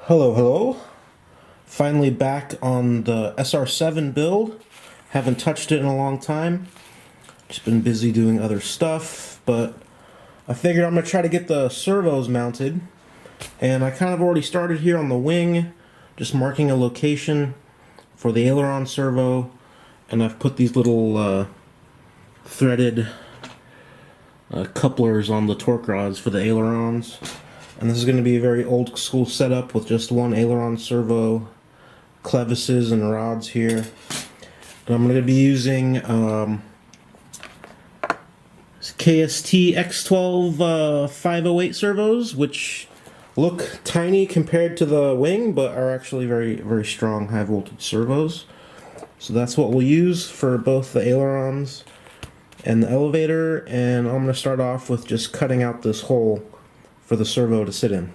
Hello. Finally back on the SR-7 build. Haven't touched it in a long time. Just been busy doing other stuff, but I figured I'm going to try to get the servos mounted. And I kind of already started here on the wing, just marking a location for the aileron servo. And I've put these little threaded couplers on the torque rods for the ailerons. And this is going to be a very old school setup with just one aileron servo, clevises and rods here. And I'm going to be using KST X12 508 servos, which look tiny compared to the wing, but are actually very strong high voltage servos. So that's what we'll use for both the ailerons and the elevator. And I'm going to start off with just cutting out this hole for the servo to sit in.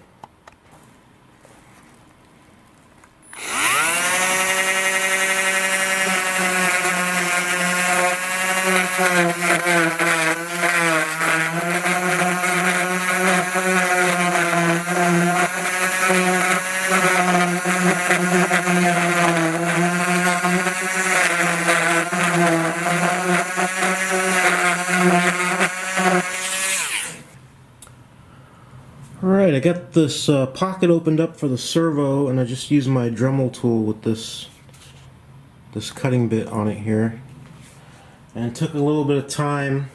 Alright, I got this pocket opened up for the servo, and I just used my Dremel tool with this cutting bit on it here. And it took a little bit of time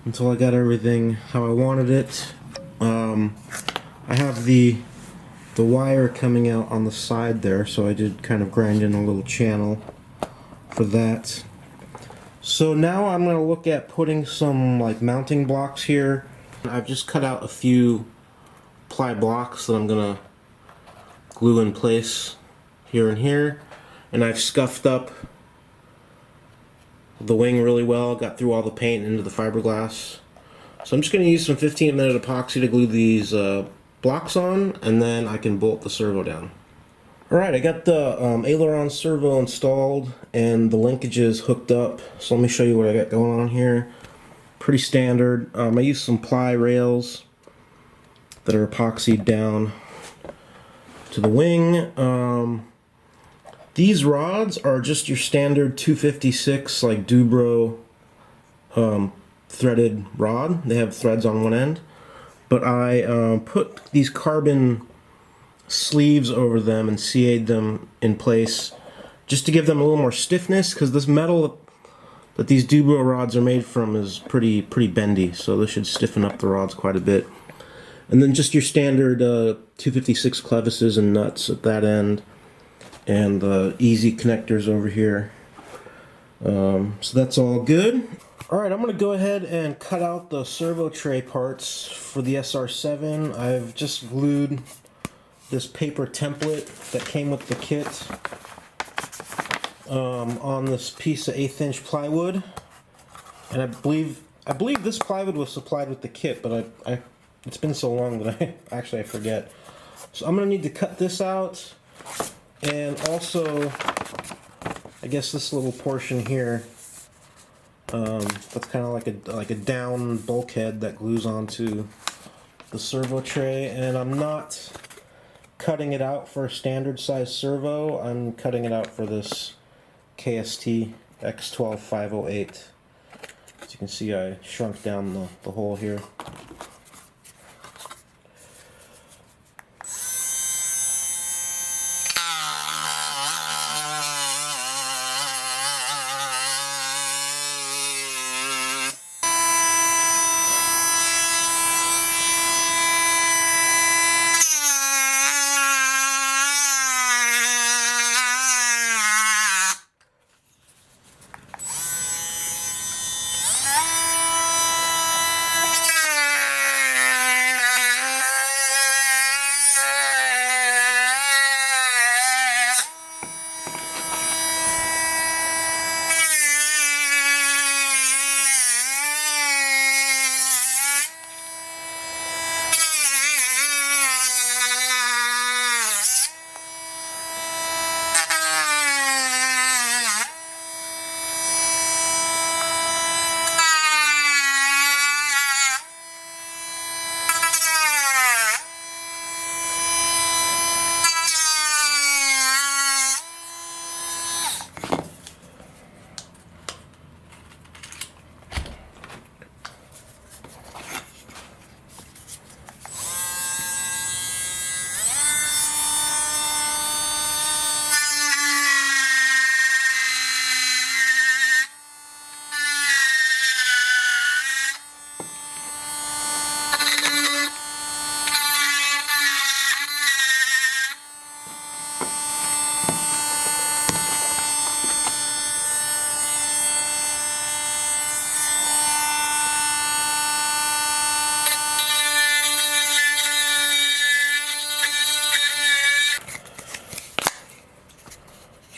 until I got everything how I wanted it. I have the wire coming out on the side there, so I did kind of grind in a little channel for that. So now I'm going to look at putting some like mounting blocks here. I've just cut out a few ply blocks that I'm going to glue in place here and here. And I've scuffed up the wing really well, got through all the paint into the fiberglass. So I'm just going to use some 15-minute epoxy to glue these blocks on, and then I can bolt the servo down. Alright, I got the aileron servo installed and the linkages hooked up. So let me show you what I got going on here. Pretty standard. I use some ply rails that are epoxied down to the wing. These rods are just your standard 256 like Dubro threaded rod. They have threads on one end, but I put these carbon sleeves over them and CA'd them in place just to give them a little more stiffness, because this metal that these Dubro rods are made from is pretty bendy, so this should stiffen up the rods quite a bit. And then just your standard 256 clevises and nuts at that end, and the easy connectors over here. So that's all good. Alright, I'm going to go ahead and cut out the servo tray parts for the SR-7. I've just glued this paper template that came with the kit on this piece of 1/8 inch plywood, and I believe this plywood was supplied with the kit, but it's been so long that I forget. So I'm gonna need to cut this out, and also I guess this little portion here. That's kind of like a down bulkhead that glues onto the servo tray, and I'm not cutting it out for a standard size servo. I'm cutting it out for this KST X12 508. As you can see, I shrunk down the hole here.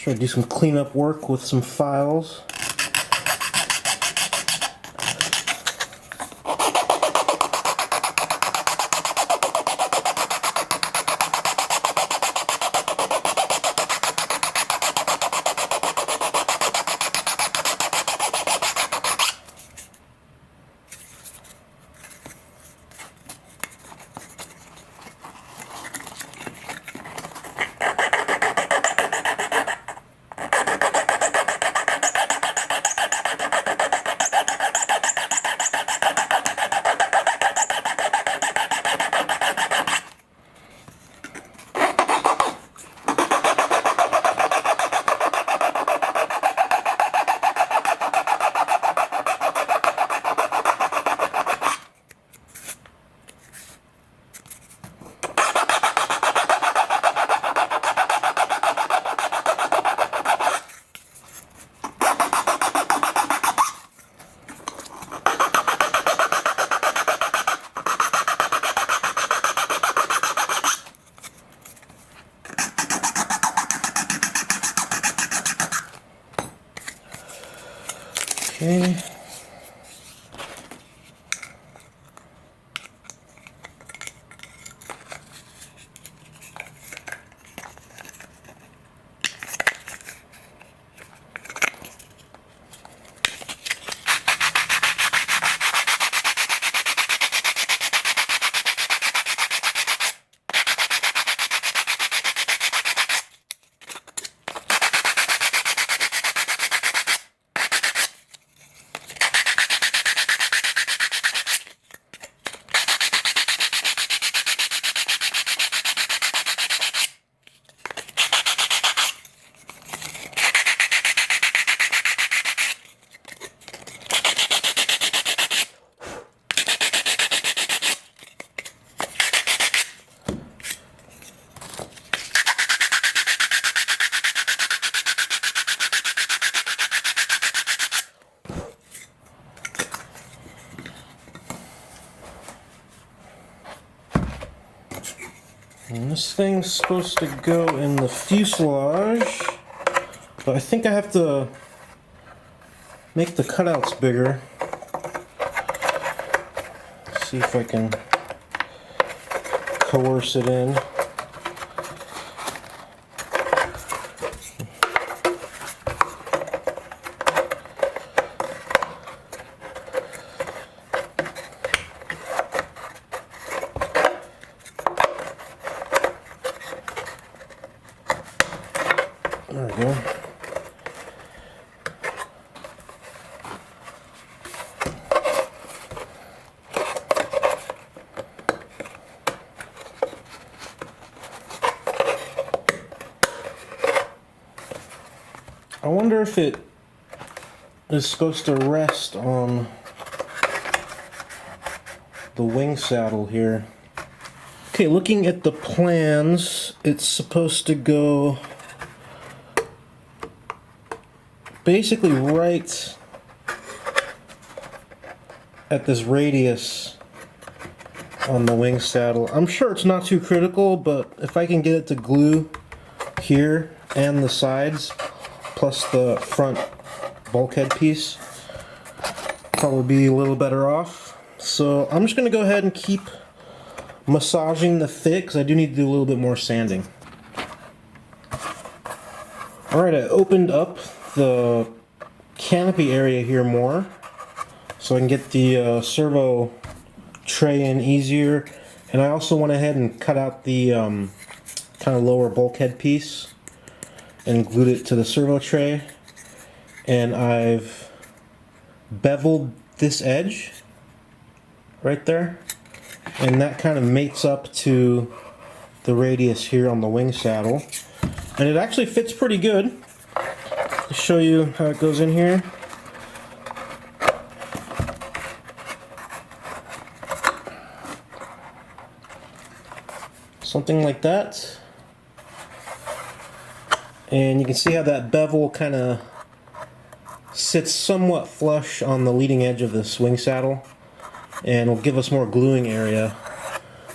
Try to do some cleanup work with some files. Okay. And this thing's supposed to go in the fuselage, but I think I have to make the cutouts bigger. See if I can coerce it in. There we go. I wonder if it is supposed to rest on the wing saddle here. Okay, looking at the plans, it's supposed to go basically right at this radius on the wing saddle. I'm sure it's not too critical, but if I can get it to glue here and the sides, plus the front bulkhead piece, probably be a little better off. So I'm just going to go ahead and keep massaging the fit, because I do need to do a little bit more sanding. Alright, I opened up the canopy area here more, so I can get the servo tray in easier. And I also went ahead and cut out the kind of lower bulkhead piece and glued it to the servo tray. And I've beveled this edge right there, and that kind of mates up to the radius here on the wing saddle, and it actually fits pretty good. I'll show you how it goes in here. Something like that. And you can see how that bevel kind of sits somewhat flush on the leading edge of this wing saddle, and will give us more gluing area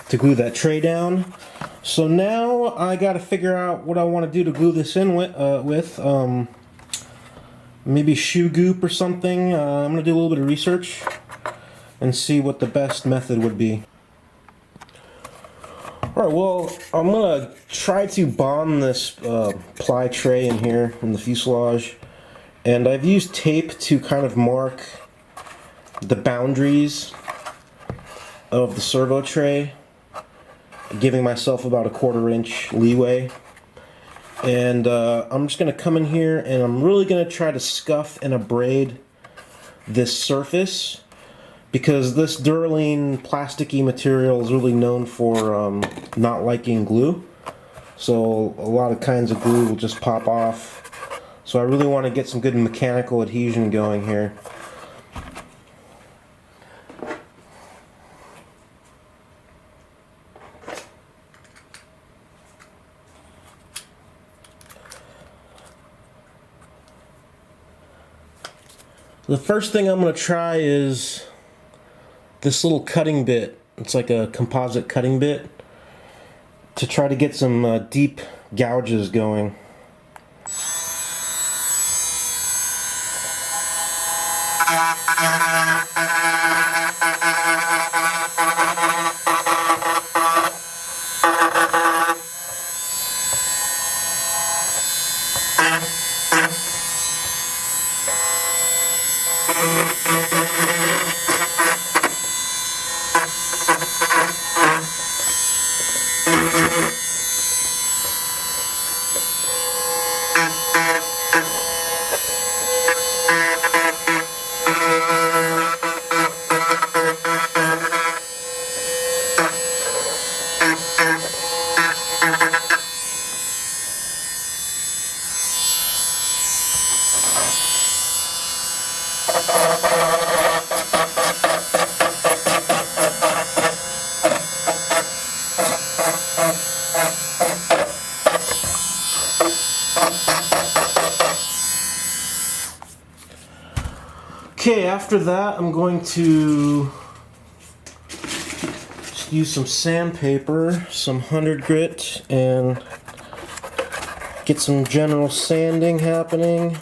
to glue that tray down. So now I got to figure out what I want to do to glue this in with. Maybe shoe goop or something. I'm going to do a little bit of research and see what the best method would be. Alright, well, I'm going to try to bond this ply tray in here in the fuselage. And I've used tape to kind of mark the boundaries of the servo tray, giving myself about a 1/4 inch leeway. And I'm just going to come in here and I'm really going to try to scuff and abrade this surface, because this duralene plasticky material is really known for not liking glue. So a lot of kinds of glue will just pop off. So I really want to get some good mechanical adhesion going here. The first thing I'm going to try is this little cutting bit. It's like a composite cutting bit to try to get some deep gouges going. Okay, after that I'm going to just use some sandpaper, some 100 grit, and get some general sanding happening.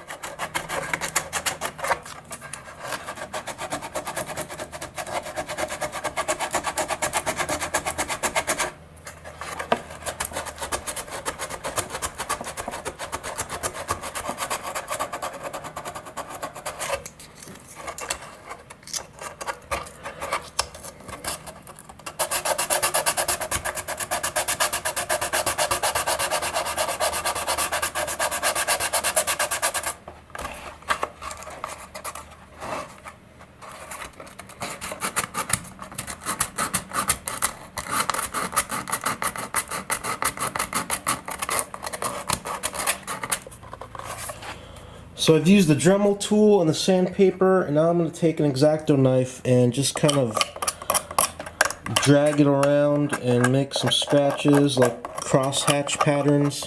So I've used the Dremel tool and the sandpaper, and now I'm going to take an X-Acto knife and just kind of drag it around and make some scratches, like crosshatch patterns.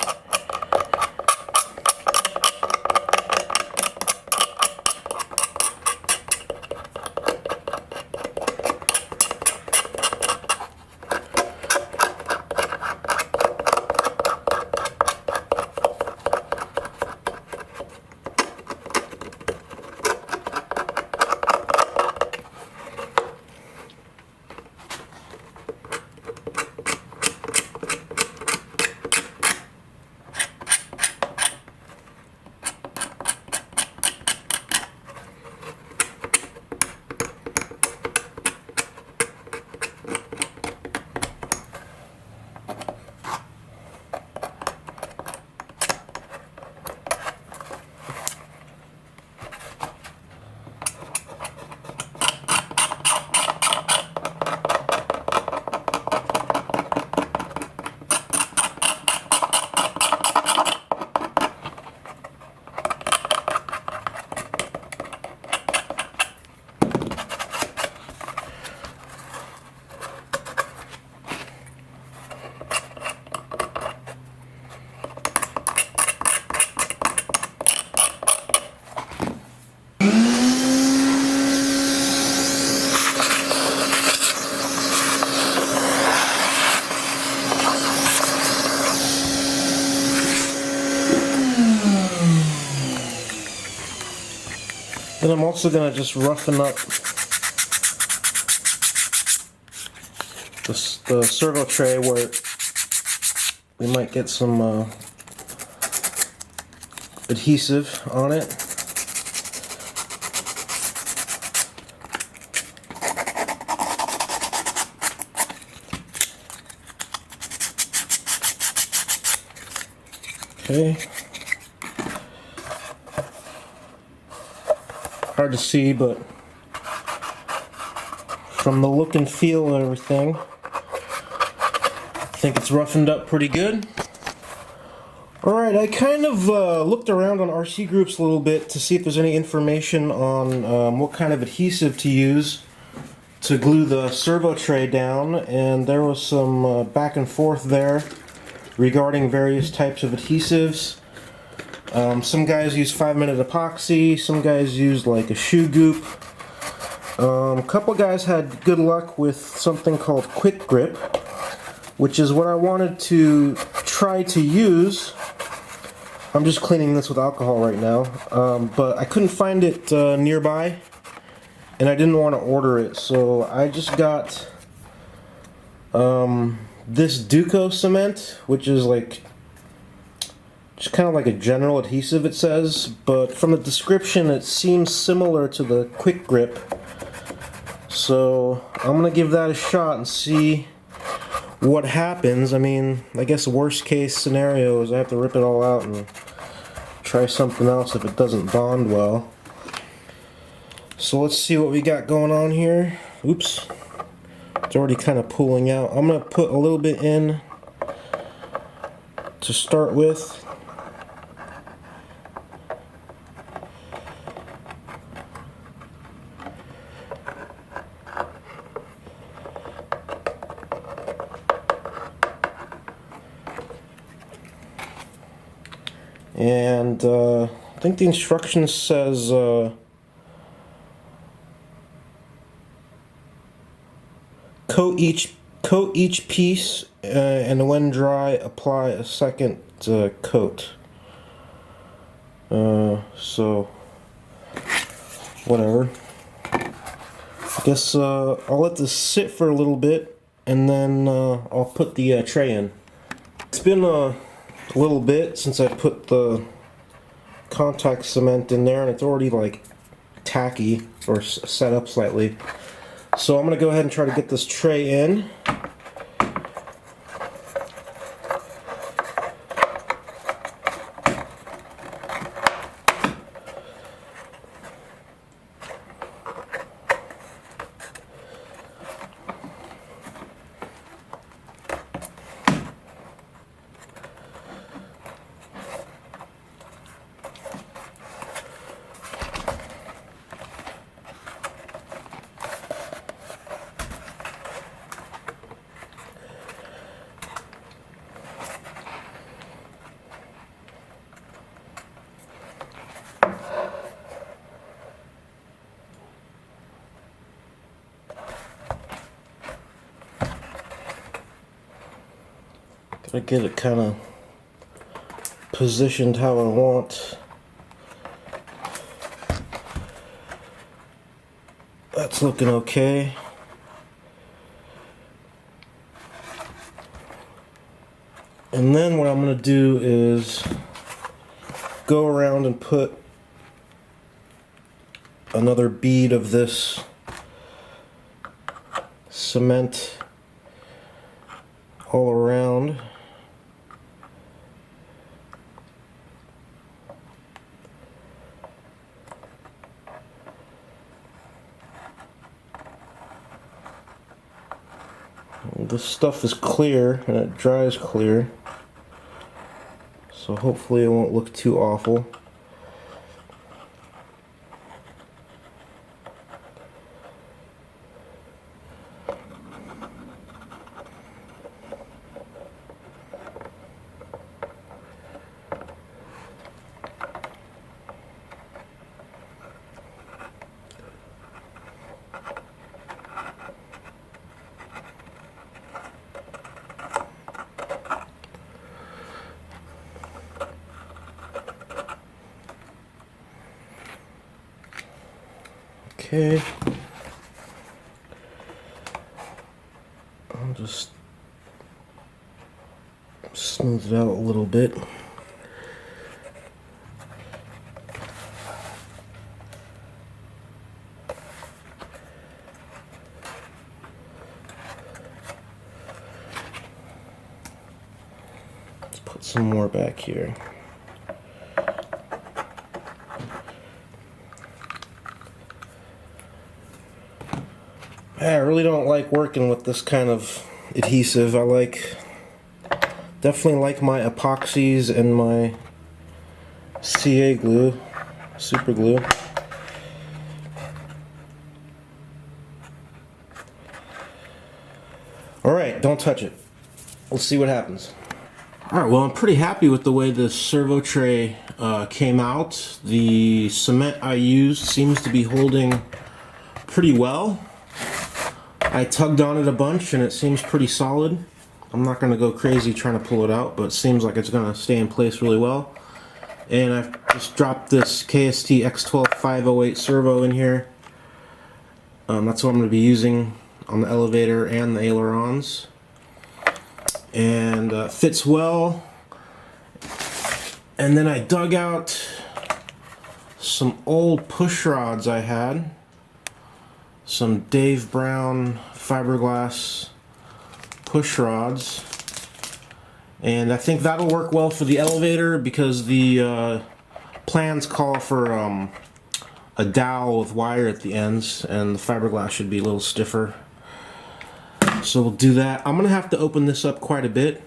Then I'm also going to just roughen up the servo tray where we might get some adhesive on it. Okay. Hard to see, but from the look and feel of everything, I think it's roughened up pretty good. Alright, I kind of looked around on RC groups a little bit to see if there's any information on what kind of adhesive to use to glue the servo tray down, and there was some back and forth there regarding various types of adhesives. Some guys use 5-minute epoxy, some guys use like a shoe goop. A couple guys had good luck with something called quick grip, which is what I wanted to try to use. I'm just cleaning this with alcohol right now, but I couldn't find it nearby, and I didn't want to order it, so I just got this Duco cement, which is like just kind of like a general adhesive, it says, but from the description it seems similar to the quick grip, so I'm gonna give that a shot and see what happens. I mean, I guess worst case scenario is I have to rip it all out and try something else if it doesn't bond well. So let's see what we got going on here. Oops. It's already kind of pooling out. I'm going to put a little bit in to start with. And I think the instructions says coat each piece, and when dry, apply a second coat. So whatever. I guess I'll let this sit for a little bit, and then I'll put the tray in. It's been a little bit since I put the contact cement in there, and it's already like tacky or set up slightly. So I'm going to go ahead and try to get this tray in. Gotta get it kind of positioned how I want. That's looking okay. And then what I'm going to do is go around and put another bead of this cement all around. This stuff is clear and it dries clear, so hopefully it won't look too awful. okay. I'll just smooth it out a little bit. Let's put some more back here. I really don't like working with this kind of adhesive. Definitely like my epoxies and my CA glue, super glue. Alright, don't touch it. Let's see what happens. Alright, well, I'm pretty happy with the way this servo tray came out. The cement I used seems to be holding pretty well. I tugged on it a bunch and it seems pretty solid. I'm not going to go crazy trying to pull it out, but it seems like it's going to stay in place really well. And I've just dropped this KST X12 508 servo in here. That's what I'm going to be using on the elevator and the ailerons. And fits well. And then I dug out some old push rods I had. Some Dave Brown fiberglass push rods, and I think that'll work well for the elevator because the plans call for a dowel with wire at the ends, and the fiberglass should be a little stiffer. So we'll do that. I'm gonna have to open this up quite a bit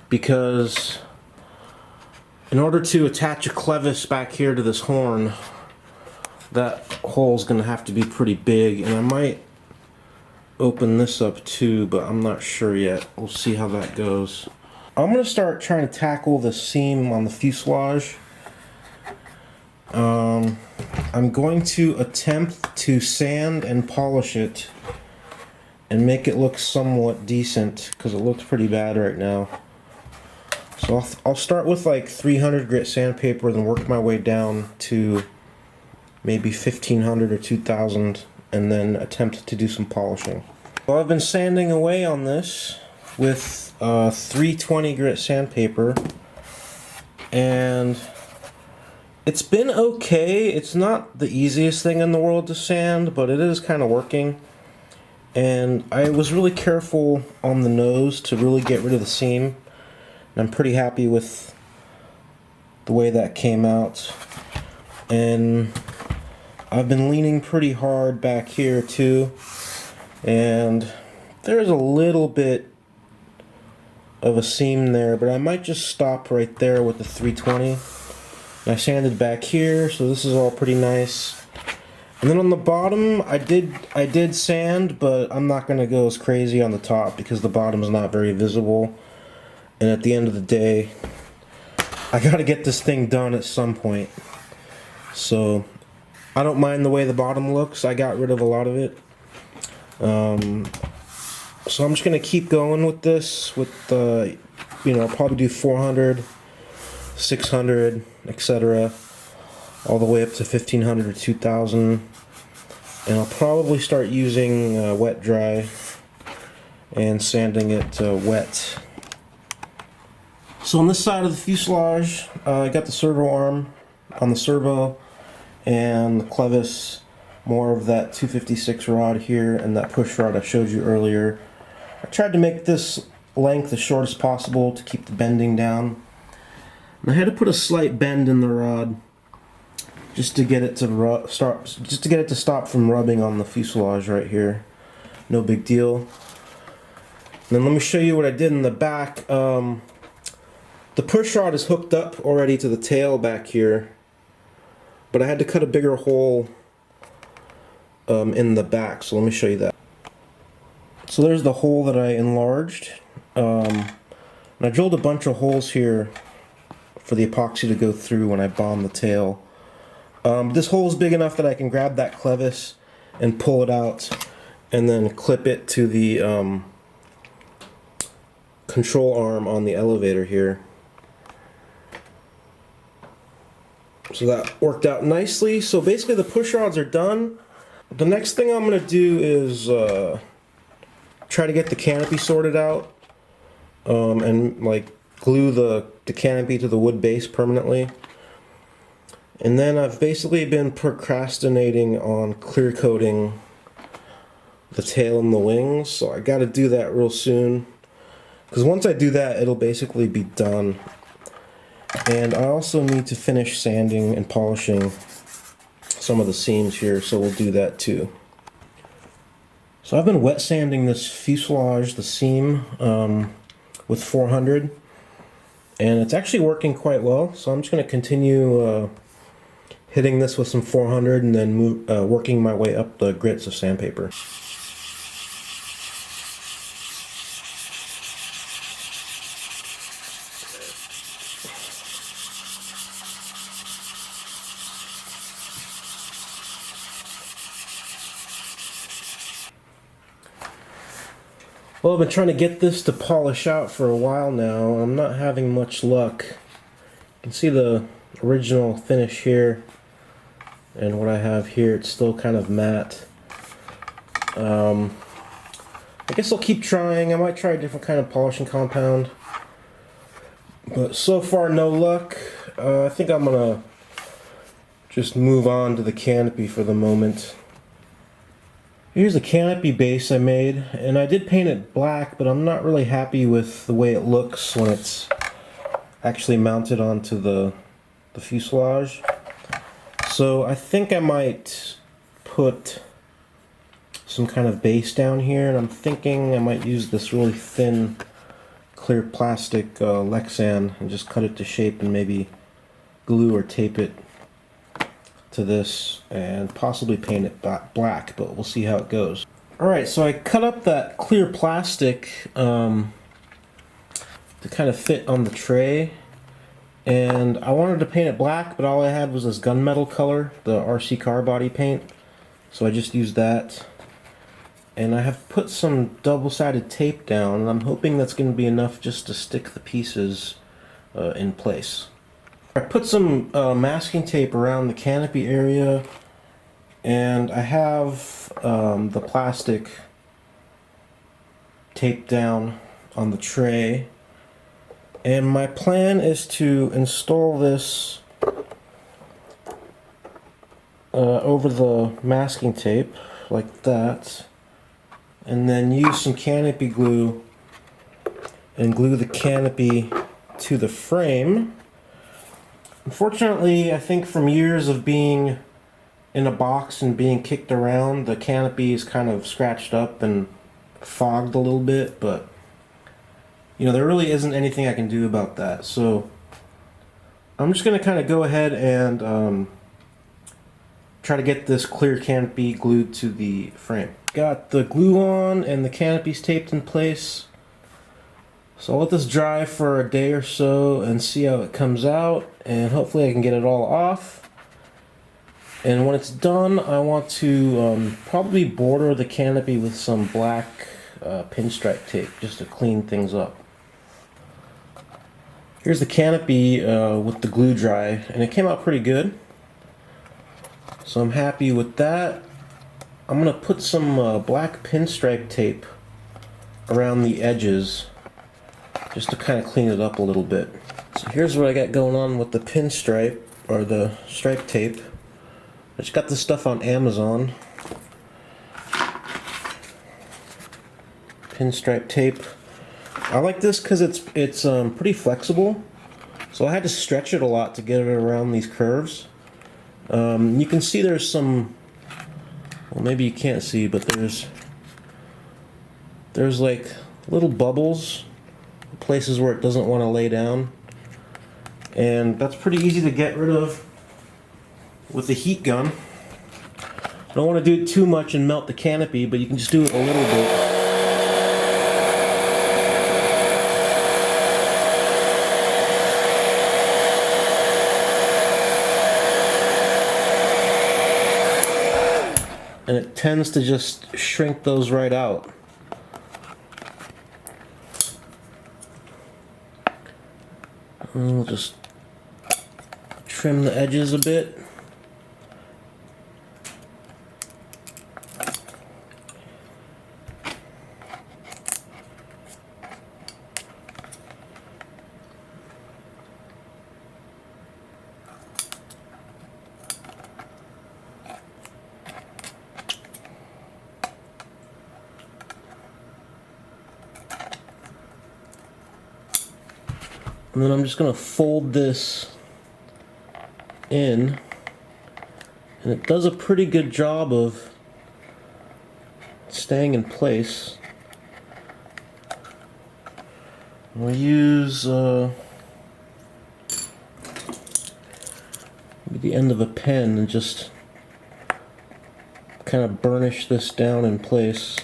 because in order to attach a clevis back here to this horn, that hole is going to have to be pretty big, and I might open this up too, but I'm not sure yet. We'll see how that goes. I'm going to start trying to tackle the seam on the fuselage. I'm going to attempt to sand and polish it and make it look somewhat decent because it looks pretty bad right now. So I'll start with like 300 grit sandpaper and work my way down to maybe 1500 or 2000, and then attempt to do some polishing. Well, I've been sanding away on this with 320 grit sandpaper, and it's been okay. It's not the easiest thing in the world to sand, but it is kind of working. And I was really careful on the nose to really get rid of the seam, and I'm pretty happy with the way that came out. And I've been leaning pretty hard back here too, and there's a little bit of a seam there, but I might just stop right there with the 320. And I sanded back here, so this is all pretty nice. And then on the bottom, I did sand, but I'm not going to go as crazy on the top because the bottom is not very visible. And at the end of the day, I got to get this thing done at some point. So I don't mind the way the bottom looks. I got rid of a lot of it. So I'm just going to keep going with this with probably do 400, 600, etc. all the way up to 1500 or 2000. And I'll probably start using wet dry and sanding it wet. So on this side of the fuselage, I got the servo arm on the servo, and the clevis, more of that 256 rod here, and that push rod I showed you earlier. I tried to make this length as short as possible to keep the bending down. And I had to put a slight bend in the rod just to get it to stop from rubbing on the fuselage right here. No big deal. And then let me show you what I did in the back. The push rod is hooked up already to the tail back here, but I had to cut a bigger hole in the back, so let me show you that. So there's the hole that I enlarged. And I drilled a bunch of holes here for the epoxy to go through when I bomb the tail. This hole is big enough that I can grab that clevis and pull it out and then clip it to the control arm on the elevator here. So that worked out nicely. So basically the push rods are done. The next thing I'm going to do is try to get the canopy sorted out and like glue the canopy to the wood base permanently. And then I've basically been procrastinating on clear coating the tail and the wings, so I got to do that real soon, because once I do that it'll basically be done. And I also need to finish sanding and polishing some of the seams here, so we'll do that too. So I've been wet sanding this fuselage, the seam, with 400, and it's actually working quite well, so I'm just going to continue hitting this with some 400 and then working my way up the grits of sandpaper. Well, I've been trying to get this to polish out for a while now. I'm not having much luck. You can see the original finish here, and what I have here, it's still kind of matte. I guess I'll keep trying. I might try a different kind of polishing compound, but so far no luck. I think I'm gonna just move on to the canopy for the moment. Here's the canopy base I made, and I did paint it black, but I'm not really happy with the way it looks when it's actually mounted onto the fuselage. So I think I might put some kind of base down here, and I'm thinking I might use this really thin clear plastic Lexan and just cut it to shape and maybe glue or tape it to this and possibly paint it black, but we'll see how it goes. Alright, so I cut up that clear plastic to kind of fit on the tray, and I wanted to paint it black, but all I had was this gunmetal color, the RC car body paint, so I just used that. And I have put some double-sided tape down, and I'm hoping that's going to be enough just to stick the pieces in place. I put some masking tape around the canopy area, and I have the plastic taped down on the tray, and my plan is to install this over the masking tape like that, and then use some canopy glue and glue the canopy to the frame. Unfortunately, I think from years of being in a box and being kicked around, the canopy is kind of scratched up and fogged a little bit, but you know, there really isn't anything I can do about that. So I'm just going to kind of go ahead and try to get this clear canopy glued to the frame. Got the glue on and the canopy's taped in place. So I'll let this dry for a day or so and see how it comes out, and hopefully I can get it all off. And when it's done, I want to probably border the canopy with some black pinstripe tape just to clean things up. Here's the canopy with the glue dry, and it came out pretty good. So I'm happy with that. I'm going to put some black pinstripe tape around the edges just to kind of clean it up a little bit. So here's what I got going on with the pinstripe, or the stripe tape. I just got this stuff on Amazon. Pinstripe tape. I like this because it's pretty flexible. So I had to stretch it a lot to get it around these curves. You can see there's some, well, maybe you can't see, but there's like little bubbles, places where it doesn't want to lay down, and that's pretty easy to get rid of with the heat gun. I don't want to do it too much and melt the canopy, but you can just do it a little bit. And it tends to just shrink those right out. And we'll just trim the edges a bit. And then I'm just going to fold this in, and it does a pretty good job of staying in place. We'll use maybe the end of a pen and just kind of burnish this down in place.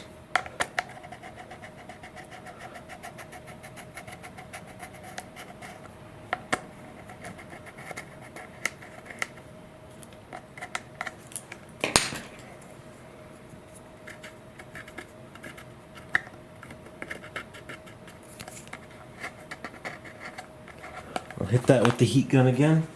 I'll hit that with the heat gun again.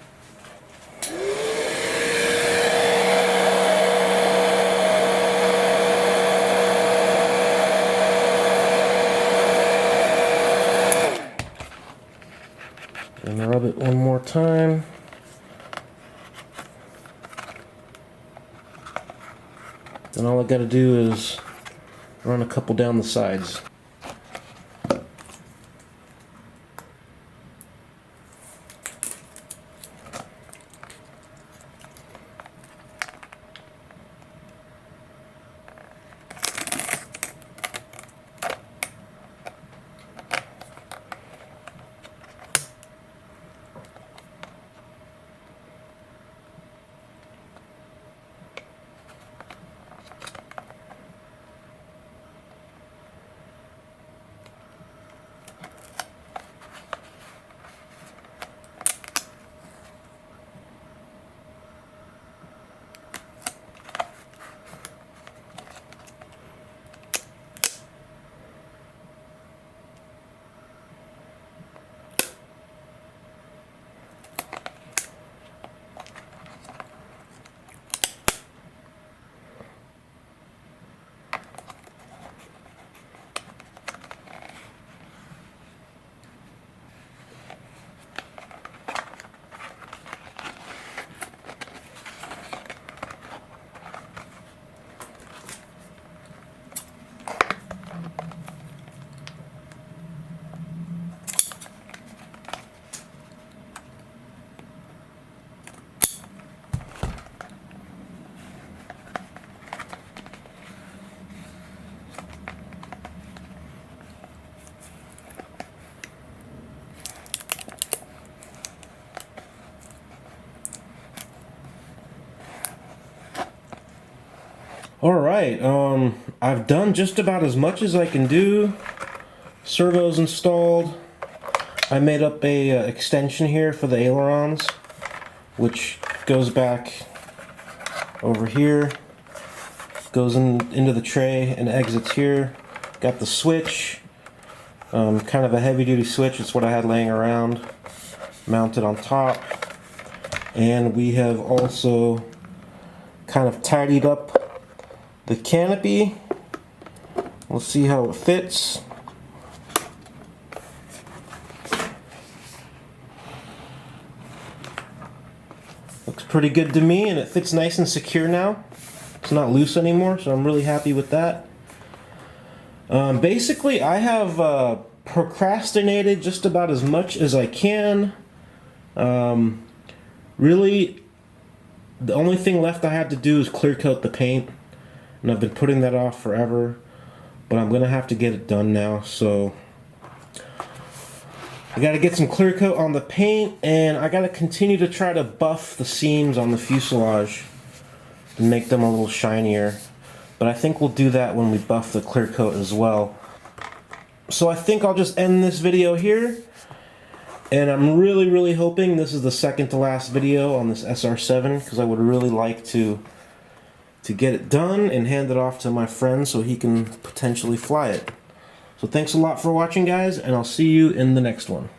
And rub it one more time. Then all I gotta do is run a couple down the sides. Alright, I've done just about as much as I can do. Servos installed. I made up a extension here for the ailerons, which goes back over here, goes into the tray and exits here. Got the switch, kind of a heavy duty switch. It's what I had laying around, mounted on top. And we have also kind of tidied up the canopy. We'll see how it fits. Looks pretty good to me, and it fits nice and secure now. It's not loose anymore, so I'm really happy with that. Basically, I have procrastinated just about as much as I can. Really, the only thing left I had to do is clear coat the paint. And I've been putting that off forever, but I'm gonna have to get it done now. So I gotta get some clear coat on the paint, and I gotta continue to try to buff the seams on the fuselage and make them a little shinier. But I think we'll do that when we buff the clear coat as well. So I think I'll just end this video here, and I'm really hoping this is the second to last video on this SR-7, because I would really like to get it done and hand it off to my friend so he can potentially fly it. So thanks a lot for watching, guys, and I'll see you in the next one.